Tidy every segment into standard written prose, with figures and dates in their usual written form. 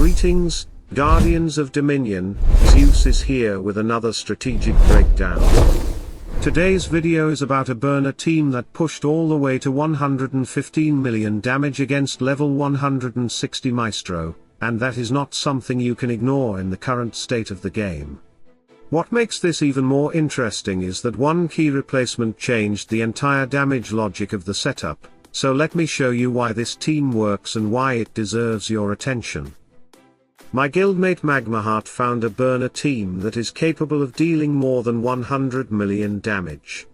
Greetings, Guardians of Dominion. Zeus is here with another strategic breakdown. Today's video is about a Byrna team that pushed all the way to 115 million damage against level 160 Maestro, and that is not something you can ignore in the current state of the game. What makes this even more interesting is that one key replacement changed the entire damage logic of the setup, so let me show you why this team works and why it deserves your attention. My guildmate Magmaheart found a Byrna team that is capable of dealing more than 100 million damage.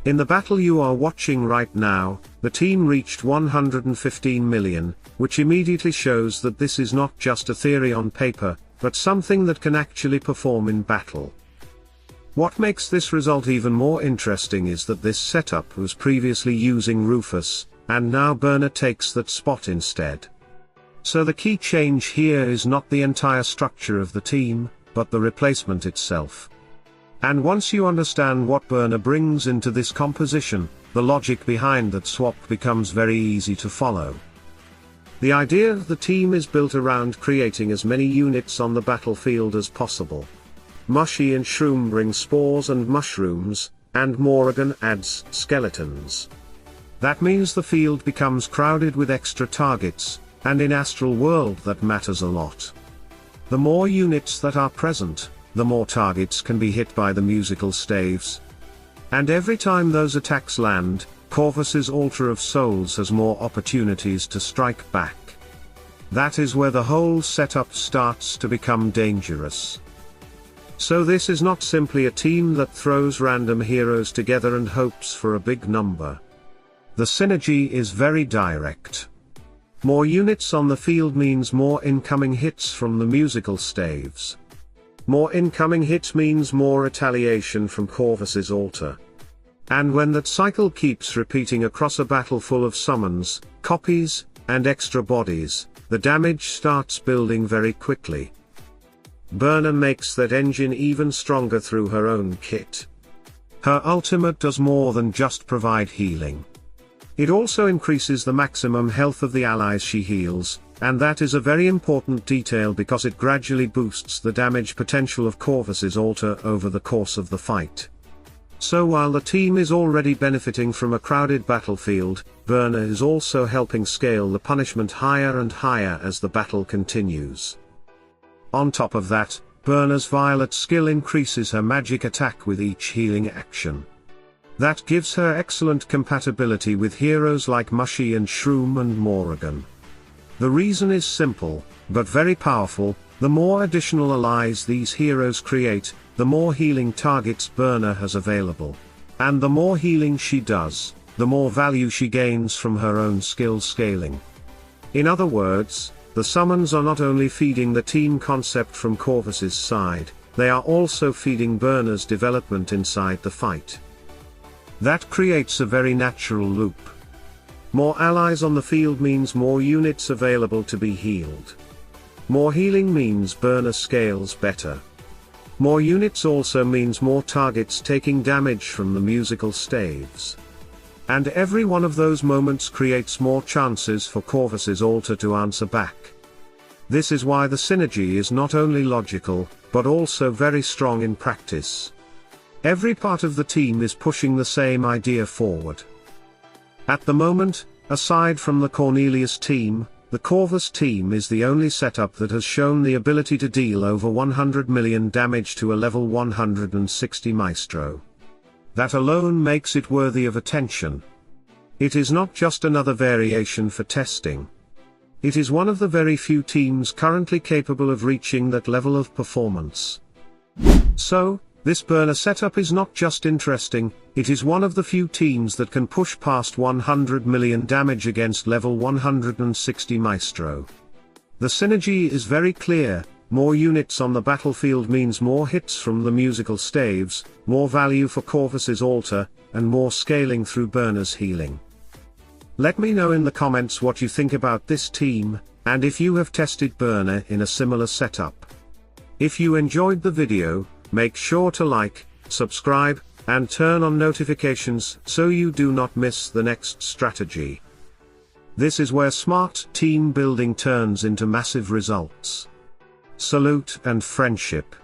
In the battle you are watching right now, the team reached 115 million, which immediately shows that this is not just a theory on paper, but something that can actually perform in battle. What makes this result even more interesting is that this setup was previously using Rufus, and now Byrna takes that spot instead. So the key change here is not the entire structure of the team, but the replacement itself. And once you understand what Byrna brings into this composition, the logic behind that swap becomes very easy to follow. The idea of the team is built around creating as many units on the battlefield as possible. Mushy and Shroom bring spores and mushrooms, and Morrigan adds skeletons. That means the field becomes crowded with extra targets, and in Astral World that matters a lot. The more units that are present, the more targets can be hit by the musical staves. And every time those attacks land, Corvus's Altar of Souls has more opportunities to strike back. That is where the whole setup starts to become dangerous. So this is not simply a team that throws random heroes together and hopes for a big number. The synergy is very direct. More units on the field means more incoming hits from the musical staves. More incoming hits means more retaliation from Corvus's altar. And when that cycle keeps repeating across a battle full of summons, copies, and extra bodies, the damage starts building very quickly. Byrna makes that engine even stronger through her own kit. Her ultimate does more than just provide healing. It also increases the maximum health of the allies she heals, and that is a very important detail because it gradually boosts the damage potential of Corvus's altar over the course of the fight. So while the team is already benefiting from a crowded battlefield, Byrna is also helping scale the punishment higher and higher as the battle continues. On top of that, Byrna's violet skill increases her magic attack with each healing action. That gives her excellent compatibility with heroes like Mushy and Shroom and Morrigan. The reason is simple, but very powerful: the more additional allies these heroes create, the more healing targets Byrna has available. And the more healing she does, the more value she gains from her own skill scaling. In other words, the summons are not only feeding the team concept from Corvus's side, they are also feeding Byrna's development inside the fight. That creates a very natural loop. More allies on the field means more units available to be healed. More healing means Byrna scales better. More units also means more targets taking damage from the musical staves. And every one of those moments creates more chances for Corvus's altar to answer back. This is why the synergy is not only logical, but also very strong in practice. Every part of the team is pushing the same idea forward. At the moment, aside from the Cornelius team, the Corvus team is the only setup that has shown the ability to deal over 100 million damage to a level 160 Maestro. That alone makes it worthy of attention. It is not just another variation for testing. It is one of the very few teams currently capable of reaching that level of performance. So, this Byrna setup is not just interesting, it is one of the few teams that can push past 100 million damage against level 160 Maestro. The synergy is very clear: more units on the battlefield means more hits from the musical staves, more value for Corvus's altar, and more scaling through Byrna's healing. Let me know in the comments what you think about this team, and if you have tested Byrna in a similar setup. If you enjoyed the video, make sure to like, subscribe, and turn on notifications so you do not miss the next strategy. This is where smart team building turns into massive results. Salute and friendship.